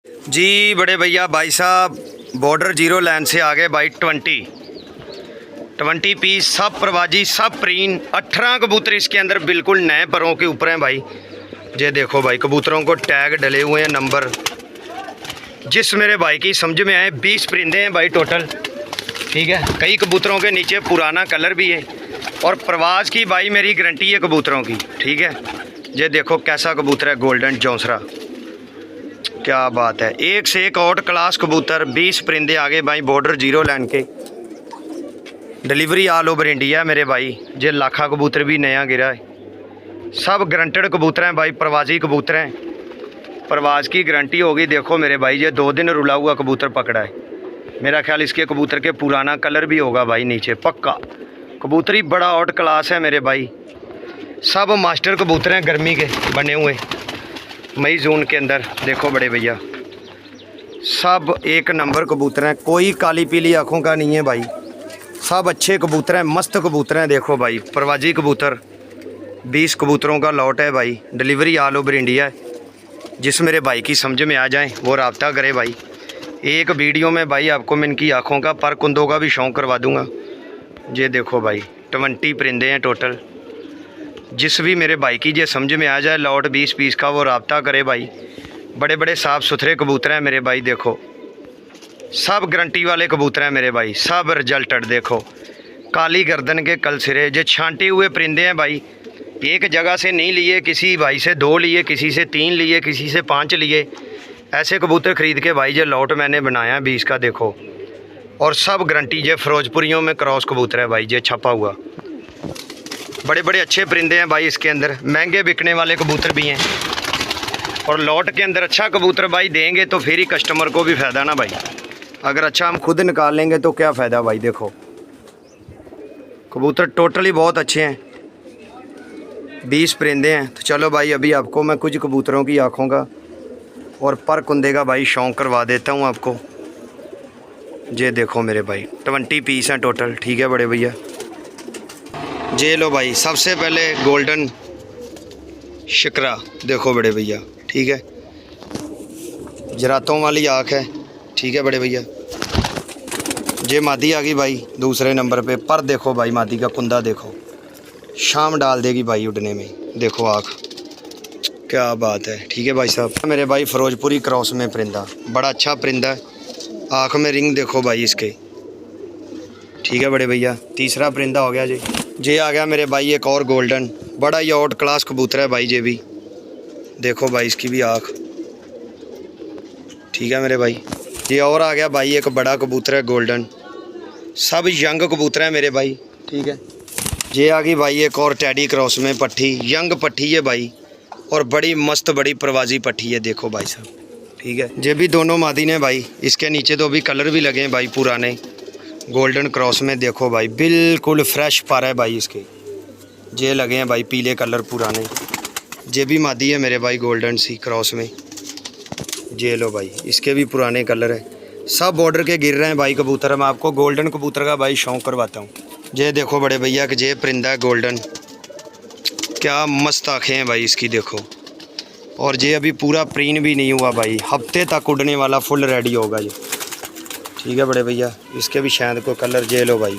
जी बड़े भैया भाई साहब बॉर्डर जीरो लाइन से आ गए भाई 20 पीस, सब प्रवाजी, सब प्रीन, 18 कबूतर इसके अंदर बिल्कुल नए परों के ऊपर हैं भाई। ये देखो भाई कबूतरों को टैग डले हुए हैं, नंबर जिस मेरे भाई की समझ में आए। 20 परिंदे हैं भाई टोटल, ठीक है। कई कबूतरों के नीचे पुराना कलर भी है और प्रवास की भाई मेरी गारंटी है कबूतरों की, ठीक है। ये देखो कैसा कबूतर है, गोल्डन जौंसरा, क्या बात है। एक से एक आउट क्लास कबूतर। 20 परिंदे आगे भाई बॉर्डर जीरो लाइन के, डिलीवरी ऑल ओवर इंडिया मेरे भाई। ये लाखा कबूतर भी नया गिरा है, सब गारंटेड कबूतर हैं भाई, प्रवासी कबूतर हैं, प्रवास की गारंटी होगी। देखो मेरे भाई ये 2 दिन रुला हुआ कबूतर पकड़ा है, मेरा ख्याल इसके कबूतर के पुराना कलर भी होगा भाई नीचे पक्का। कबूतरी बड़ा आउट क्लास है मेरे भाई, सब मास्टर कबूतर हैं गर्मी के बने हुए मई जून के अंदर। देखो बड़े भैया सब एक नंबर कबूतर हैं, कोई काली पीली आँखों का नहीं है भाई, सब अच्छे कबूतर हैं, मस्त कबूतर हैं। देखो भाई प्रवाजी कबूतर 20 कबूतरों का लॉट है भाई, डिलीवरी ऑल ओवर इंडिया है। जिस मेरे भाई की समझ में आ जाए वो रब्ता करे भाई। एक वीडियो में भाई आपको मैं इनकी आँखों का पर कुंदों का भी शौक़ करवा दूँगा। ये देखो भाई 20 परिंदे हैं टोटल, जिस भी मेरे भाई की ये समझ में आ जाए लॉट 20 पीस का वो रब्ता करे भाई। बड़े बड़े साफ़ सुथरे कबूतर हैं मेरे भाई, देखो सब गारंटी वाले कबूतर हैं मेरे भाई, सब रिजल्टेड। देखो काली गर्दन के कल सिरे, जो छांटे हुए परिंदे हैं भाई, एक जगह से नहीं लिए, किसी भाई से 2 लिए, किसी से 3 लिए, किसी से 5 लिए, ऐसे कबूतर ख़रीद के भाई ये लॉट मैंने बनाया 20 का। देखो और सब गारंटी, ये फिरोजपुरियों में क्रॉस कबूतर है भाई, ये छपा हुआ। बड़े बड़े अच्छे परिंदे हैं भाई इसके अंदर, महंगे बिकने वाले कबूतर भी हैं। और लॉट के अंदर अच्छा कबूतर भाई देंगे तो फिर ही कस्टमर को भी फ़ायदा ना भाई। अगर अच्छा हम खुद निकाल लेंगे तो क्या फ़ायदा भाई। देखो कबूतर टोटली बहुत अच्छे हैं, 20 परिंदे हैं। तो चलो भाई अभी आपको मैं कुछ कबूतरों की आँखों का और पर कुंदे का भाई शौक़ करवा देता हूँ आपको। ये देखो मेरे भाई 20 पीस हैं टोटल, ठीक है बड़े भैया। ये लो भाई सबसे पहले गोल्डन शिकरा, देखो बड़े भैया, ठीक है, जरातों वाली आँख है, ठीक है बड़े भैया। ये मादी आ गई भाई दूसरे नंबर पे, पर देखो भाई मादी का कुंदा देखो, शाम डाल देगी भाई उड़ने में। देखो आँख, क्या बात है, ठीक है भाई साहब। मेरे भाई फिरोजपुरी क्रॉस में परिंदा, बड़ा अच्छा परिंदा है। आँख में रिंग देखो भाई इसके, ठीक है बड़े भैया। तीसरा परिंदा हो गया जी। ये आ गया मेरे भाई एक और गोल्डन, बड़ा ही आउट क्लास कबूतर है भाई। ये भी देखो भाई इसकी भी आँख, ठीक है मेरे भाई। ये और आ गया भाई एक बड़ा कबूतर है गोल्डन, सब यंग कबूतर है मेरे भाई, ठीक है। ये आ गई भाई एक और टैडी क्रॉस में पट्ठी, यंग पट्ठी है भाई, और बड़ी मस्त बड़ी प्रवाजी पट्ठी है, देखो भाई साहब, ठीक है। ये भी दोनों मादी ने भाई, इसके नीचे तो अभी कलर भी लगे हैं भाई पुराने, गोल्डन क्रॉस में। देखो भाई बिल्कुल फ्रेश पर है भाई इसके, ये लगे हैं भाई पीले कलर पुराने। ये भी मादी है मेरे भाई गोल्डन सी क्रॉस में। ये लो भाई इसके भी पुराने कलर है, सब बॉर्डर के गिर रहे हैं भाई कबूतर। मैं आपको गोल्डन कबूतर का भाई शौक़ करवाता हूँ। ये देखो बड़े भैया कि ये परिंदा है गोल्डन, क्या मस्त आँखें हैं भाई इसकी, देखो। और ये अभी पूरा प्रीन भी नहीं हुआ भाई, हफ्ते तक उड़ने वाला, फुल रेडी होगा ये, ठीक है बड़े भैया। इसके भी शायद को कलर, ये लो भाई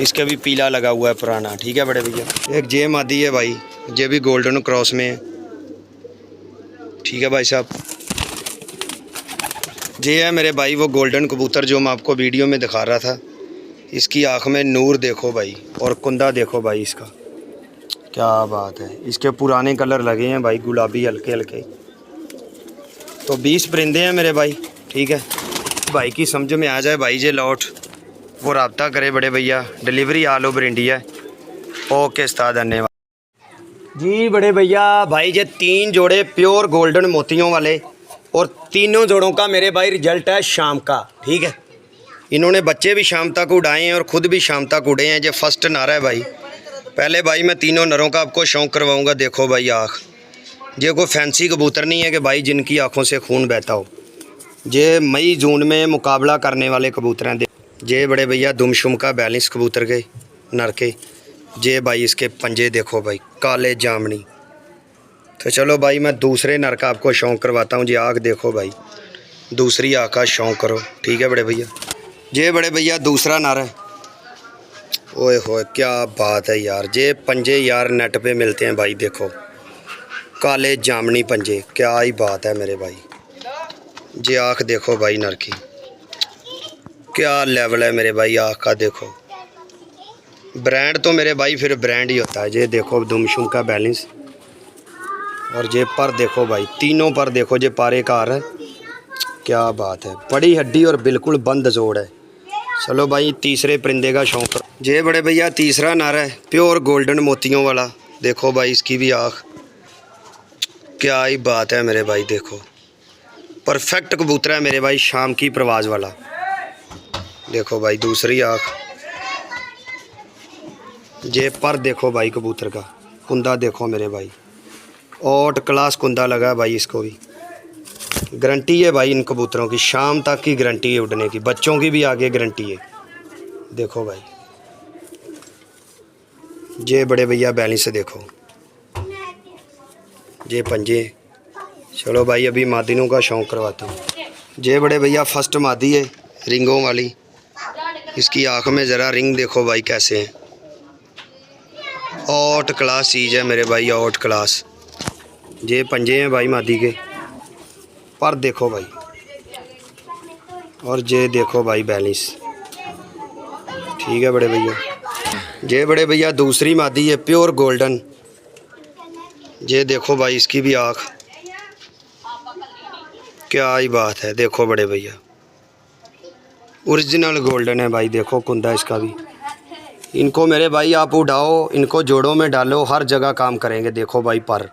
इसके भी पीला लगा हुआ है पुराना, ठीक है बड़े भैया। एक जे मादी है भाई, ये भी गोल्डन क्रॉस में है, ठीक है भाई साहब। ये है मेरे भाई वो गोल्डन कबूतर जो मैं आपको वीडियो में दिखा रहा था। इसकी आँख में नूर देखो भाई, और कुंदा देखो भाई इसका, क्या बात है। इसके पुराने कलर लगे हैं भाई गुलाबी हल्के हल्के। तो 20 परिंदे हैं मेरे भाई, ठीक है। भाई की समझ में आ जाए भाई ये लॉट वो रब्ता करे बड़े भैया, delivery all over India. Okay उस्ताद, धन्यवाद जी बड़े भैया। भाई ये 3 जोड़े प्योर गोल्डन मोतियों वाले, और तीनों जोड़ों का मेरे भाई रिजल्ट है शाम का, ठीक है। इन्होंने बच्चे भी शाम तक उड़ाए हैं और ख़ुद भी शाम तक उड़े हैं। ये फर्स्ट नारा है भाई। पहले भाई मैं तीनों नरों का आपको शौक़ करवाऊंगा। देखो भाई आँख, ये कोई फैंसी कबूतर नहीं है कि भाई जिनकी आँखों से खून बहता हो। ये मई जून में मुकाबला करने वाले कबूतर हैं। ये बड़े भैया दुमशुम का बैलेंस कबूतर के नर के। ये भाई इसके पंजे देखो भाई, काले जामनी। तो चलो भाई मैं दूसरे नर का आपको शौक़ करवाता हूँ। जी आँख देखो भाई, दूसरी आँख का शौक करो। ठीक है बड़े भैया। ये बड़े भैया दूसरा नर है। ओए होए क्या बात है यार, ये पंजे यार नेट पे मिलते हैं भाई। देखो काले जामनी पंजे, क्या ही बात है मेरे भाई। ये आँख देखो भाई नर की, क्या लेवल है मेरे भाई आँख का। देखो ब्रांड तो मेरे भाई फिर ब्रांड ही होता है। ये देखो दुमशुम का बैलेंस, और ये पर देखो भाई, तीनों पर देखो ये पारे कार है, क्या बात है। बड़ी हड्डी और बिल्कुल बंद जोड़ है। चलो भाई तीसरे परिंदे का शौक। ये बड़े भैया तीसरा नर है, प्योर गोल्डन मोतियों वाला। देखो भाई इसकी भी आँख, क्या ही बात है मेरे भाई। देखो परफेक्ट कबूतर है मेरे भाई, शाम की प्रवाज वाला। देखो भाई दूसरी आँख। ये पर देखो भाई कबूतर का कुंदा देखो मेरे भाई, आउट क्लास कुंदा लगा है भाई इसको भी। गारंटी है भाई इन कबूतरों की, शाम तक की गारंटी है उड़ने की, बच्चों की भी आगे गारंटी है। देखो भाई ये बड़े भैया बैलेंस देखो, ये पंजे। चलो भाई अभी मादिनों का शौक करवाता हूँ। ये बड़े भैया फर्स्ट मादी है रिंगों वाली। इसकी आँख में ज़रा रिंग देखो भाई कैसे हैं, आउट क्लास चीज़ है मेरे भाई, आउट क्लास। ये पंजे हैं भाई मादी के, पर देखो भाई, और ये देखो भाई बैलेंस। ठीक है बड़े भैया। ये बड़े भैया दूसरी मादी है प्योर गोल्डन। ये देखो भाई इसकी भी आँख, क्या ही बात है। देखो बड़े भैया ओरिजिनल गोल्डन है भाई। देखो कुंदा इसका भी। इनको मेरे भाई आप उड़ाओ, इनको जोड़ों में डालो, हर जगह काम करेंगे। देखो भाई पर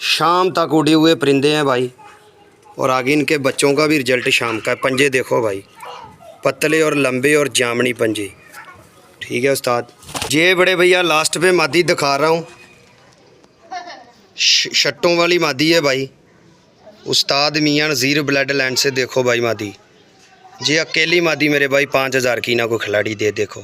शाम तक उड़े हुए परिंदे हैं भाई, और आगे इनके बच्चों का भी रिजल्ट शाम का है। पंजे देखो भाई पतले और लंबे और जामनी पंजे। ठीक है उस्ताद। ये बड़े भैया लास्ट पे मादी दिखा रहा हूँ, शट्टों वाली मादी है भाई, उस्ताद मियां नज़ीर ब्लड लैंड से। देखो भाई मादी, ये अकेली मादी मेरे भाई 5000 की ना को खिलाड़ी दे। देखो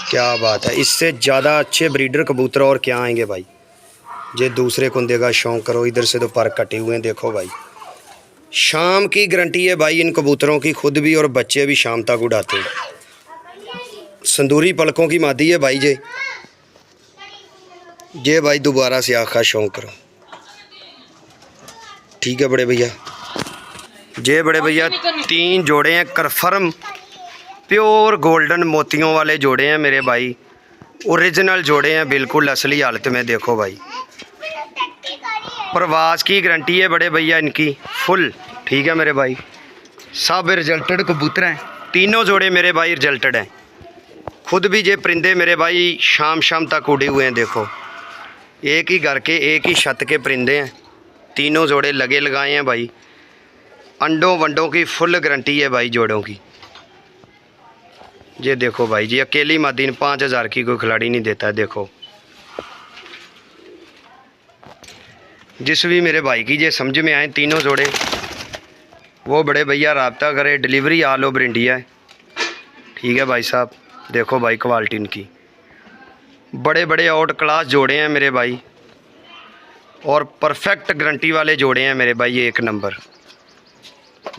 क्या बात है, इससे ज़्यादा अच्छे ब्रीडर कबूतर और क्या आएंगे भाई। ये दूसरे कुंदे का शौक करो, इधर से तो पर कटे हुए हैं। देखो भाई शाम की गारंटी है भाई इन कबूतरों की, खुद भी और बच्चे भी शाम तक उड़ाते हैं। संदूरी पलकों की मादी है भाई। ये भाई दोबारा से आँख का शौक करो। ठीक है बड़े भैया। ये बड़े भैया 3 जोड़े हैं कन्फर्म प्योर गोल्डन मोतियों वाले जोड़े हैं मेरे भाई, ओरिजिनल जोड़े हैं बिल्कुल असली हालत में। देखो भाई प्रवास की गारंटी है बड़े भैया इनकी फुल। ठीक है मेरे भाई, सब रिजल्टेड कबूतर हैं, तीनों जोड़े मेरे भाई रिजल्टेड हैं। खुद भी ये परिंदे मेरे भाई शाम तक उड़े हुए हैं। देखो एक ही घर के एक ही छत के परिंदे हैं, तीनों जोड़े लगे लगाए हैं भाई। अंडों वंडों की फुल गारंटी है भाई जोड़ों की। ये देखो भाई जी अकेली मादी 5000 की कोई खिलाड़ी नहीं देता है। देखो जिस भी मेरे भाई की ये समझ में आए तीनों जोड़े, वो बड़े भैया रब्ता करे, डिलीवरी ऑल ओवर इंडिया है। ठीक है भाई साहब। देखो भाई क्वालिटी इनकी, बड़े बड़े आउट क्लास जोड़े हैं मेरे भाई, और परफेक्ट गारंटी वाले जोड़े हैं मेरे भाई, एक नंबर।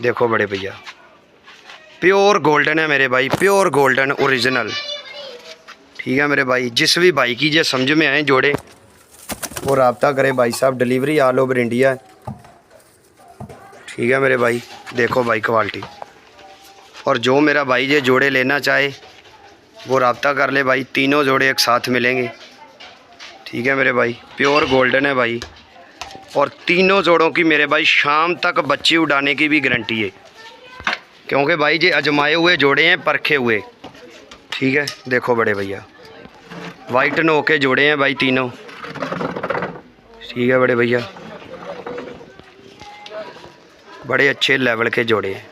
देखो बड़े भैया प्योर गोल्डन है मेरे भाई, प्योर गोल्डन ओरिजिनल। ठीक है मेरे भाई, जिस भी भाई की ये समझ में आए जोड़े वो रब्ता करे भाई साहब, डिलीवरी ऑल ओवर इंडिया है। ठीक है मेरे भाई। देखो भाई क्वालिटी, और जो मेरा भाई ये जोड़े लेना चाहे वो रब्ता कर ले भाई, तीनों जोड़े एक साथ मिलेंगे। ठीक है मेरे भाई, प्योर गोल्डन है भाई, और तीनों जोड़ों की मेरे भाई शाम तक बच्चे उड़ाने की भी गारंटी है, क्योंकि भाई ये आजमाए हुए जोड़े हैं, परखे हुए। ठीक है देखो बड़े भैया वाइट नो के जोड़े हैं भाई तीनों। ठीक है बड़े भैया, बड़े अच्छे लेवल के जोड़े हैं।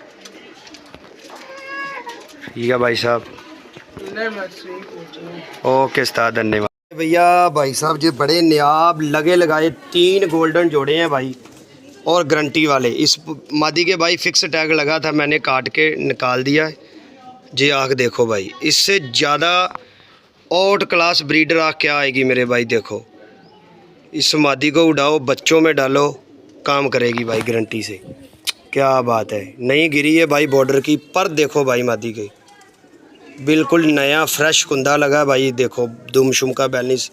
ठीक है भाई साहब, ओके उस्ताद धन्यवाद। भैया भाई साहब जी बड़े नायाब लगे लगाए 3 गोल्डन जोड़े हैं भाई, और गारंटी वाले। इस मादी के भाई फिक्स टैग लगा था, मैंने काट के निकाल दिया है। जी आँख देखो भाई, इससे ज़्यादा आउट क्लास ब्रीडर आँख क्या आएगी मेरे भाई। देखो इस मादी को उड़ाओ, बच्चों में डालो, काम करेगी भाई गारंटी से। क्या बात है, नहीं गिरी है भाई बॉर्डर की। पर देखो भाई मादी के बिल्कुल नया फ्रेश कुंदा लगा भाई। देखो दुम शुम का बैलेंस,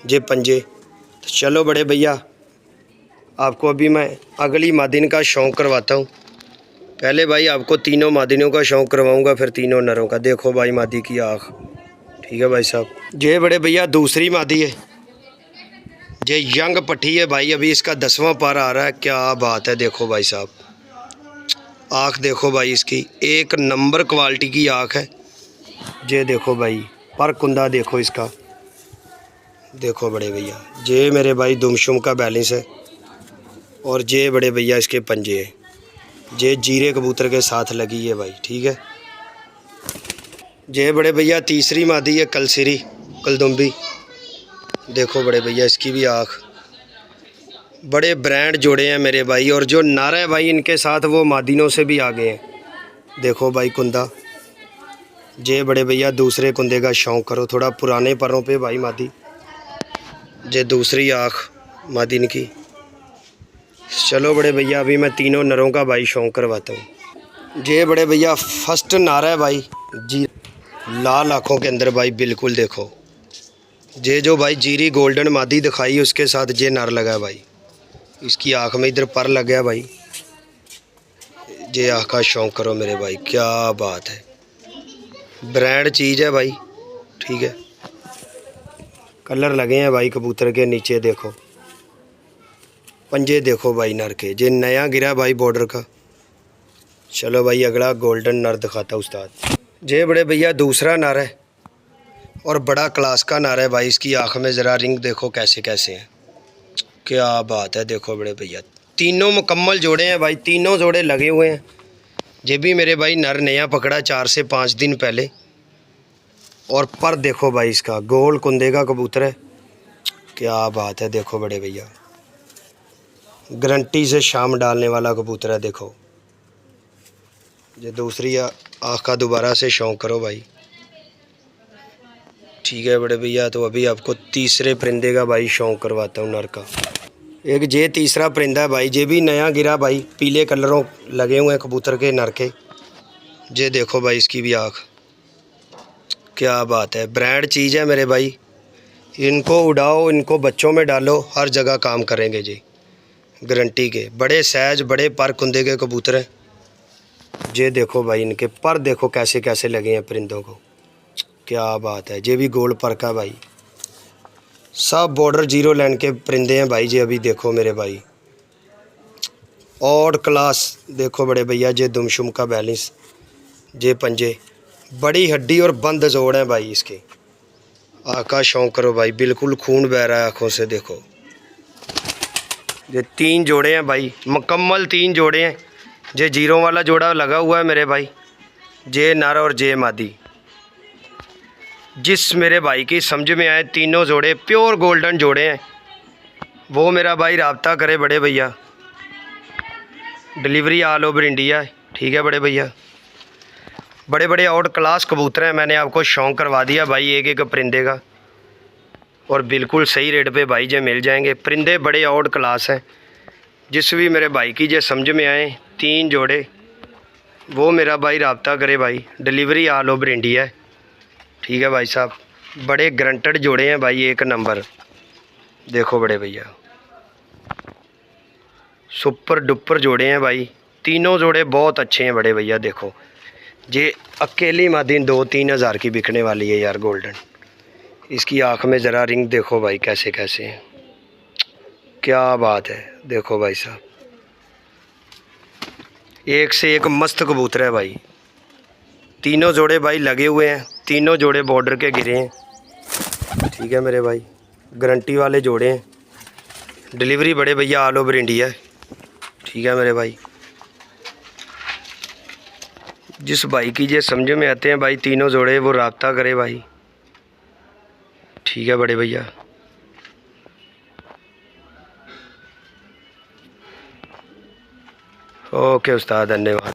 जे पंजे। तो चलो बड़े भैया, आपको अभी मैं अगली मादिन का शौक़ करवाता हूँ। पहले भाई आपको तीनों मादिनों का शौक़ करवाऊँगा, फिर तीनों नरों का। देखो भाई मादी की आँख, ठीक है भाई साहब। ये बड़े भैया दूसरी मादी है, ये यंग पट्टी है भाई, अभी इसका 10वां पार आ रहा है। क्या बात है, देखो भाई साहब आँख देखो भाई इसकी, एक नंबर क्वालिटी की आँख है। ये देखो भाई पर कुंदा देखो इसका, देखो बड़े भैया। ये मेरे भाई दुमशुम का बैलेंस है, और ये बड़े भैया इसके पंजे हैं। ये जीरे कबूतर के साथ लगी है भाई, ठीक है। ये बड़े भैया तीसरी मादी है, कलसिरी कलदुम्बी। देखो बड़े भैया इसकी भी आँख, बड़े ब्रांड जोड़े हैं मेरे भाई। और जो नर है भाई इनके साथ वो मादिनों से भी आगे हैं। देखो भाई कुंदा, जे बड़े भैया दूसरे कुंदे का शौक़ करो, थोड़ा पुराने परों पे भाई मादी। जे दूसरी आँख मादिन की। चलो बड़े भैया अभी मैं तीनों नरों का भाई शौक़ करवाता हूँ। जे बड़े भैया फर्स्ट नारा है भाई जी, लाल आँखों के अंदर भाई बिल्कुल। देखो जे जो भाई जीरी गोल्डन मादी दिखाई उसके साथ जे नर लगा है भाई। इसकी आँख में इधर पर लग गया भाई। जे आँख का शौक़ करो मेरे भाई, क्या बात है, ब्रांड चीज़ है भाई, ठीक है। कलर लगे हैं भाई कबूतर के नीचे। देखो पंजे देखो भाई नर के, जे नया गिरा भाई बॉर्डर का। चलो भाई अगला गोल्डन नर दिखाता उस्ताद। जे बड़े भैया दूसरा नर है, और बड़ा क्लास का नर है भाई। इसकी आँख में ज़रा रिंग देखो कैसे कैसे हैं, क्या बात है। देखो बड़े भैया तीनों मुकम्मल जोड़े हैं भाई, तीनों जोड़े लगे हुए हैं। ये भी मेरे भाई नर नया पकड़ा 4 से 5 दिन पहले। और पर देखो भाई इसका गोल कुंदे का कबूतर है, क्या बात है। देखो बड़े भैया गारंटी से शाम डालने वाला कबूतर है। देखो ये दूसरी आँख का दोबारा से शौक़ करो भाई, ठीक है बड़े भैया। तो अभी आपको तीसरे परिंदे का भाई शौक़ करवाता हूँ नर का। एक जे तीसरा परिंदा है भाई, जे भी नया गिरा भाई, पीले कलरों लगे हुए हैं कबूतर के नर के। जे देखो भाई इसकी भी आँख, क्या बात है, ब्रांड चीज़ है मेरे भाई। इनको उड़ाओ, इनको बच्चों में डालो, हर जगह काम करेंगे जी, गारंटी के। बड़े सहज बड़े पर कुंदे के कबूतर हैं। ये देखो भाई इनके पर देखो कैसे कैसे लगे हैं परिंदों को, क्या बात है। ये भी गोल्ड पर का भाई, सब बॉर्डर 0 लाइन के परिंदे हैं भाई। ये अभी देखो मेरे भाई और क्लास देखो बड़े भैया। ये दुमशुम का बैलेंस, ये पंजे, बड़ी हड्डी और बंद जोड़ है भाई इसके। आका शौक़ करो भाई, बिल्कुल खून बह रहा है आँखों से। देखो ये 3 जोड़े हैं भाई, मुकम्मल 3 जोड़े हैं। जे 0 वाला जोड़ा लगा हुआ है मेरे भाई, जे नर और जे मादी। जिस मेरे भाई की समझ में आए, तीनों जोड़े प्योर गोल्डन जोड़े हैं, वो मेरा भाई राब्ता करे बड़े भैया। डिलीवरी ऑल ओवर इंडिया है, ठीक है बड़े भैया। बड़े बड़े आउट क्लास कबूतर हैं, मैंने आपको शौक़ करवा दिया भाई एक एक परिंदे का, और बिल्कुल सही रेट पे भाई जे मिल जाएंगे। परिंदे बड़े आउट क्लास हैं, जिस भी मेरे भाई की जे समझ में आए 3 जोड़े, वो मेरा भाई राब्ता करे भाई। डिलीवरी ऑल ओवर इंडिया है, ठीक है भाई साहब। बड़े गारंटेड जोड़े हैं भाई, एक नंबर। देखो बड़े भैया सुपर डुपर जोड़े हैं भाई, तीनों जोड़े बहुत अच्छे हैं बड़े भैया। देखो ये अकेली मादिन 2-3 हज़ार की बिकने वाली है यार गोल्डन। इसकी आँख में ज़रा रिंग देखो भाई कैसे कैसे हैं, क्या बात है। देखो भाई साहब एक से एक मस्त कबूतर है भाई। तीनों जोड़े भाई लगे हुए हैं, तीनों जोड़े बॉर्डर के गिरे हैं, ठीक है मेरे भाई। गारंटी वाले जोड़े हैं, डिलीवरी बड़े भैया ऑल ओवर इंडिया है, ठीक है मेरे भाई। जिस भाई की जे समझ में आते हैं भाई तीनों जोड़े, वो राब्ता करे भाई, ठीक है बड़े भैया। ओके उस्ताद, धन्यवाद।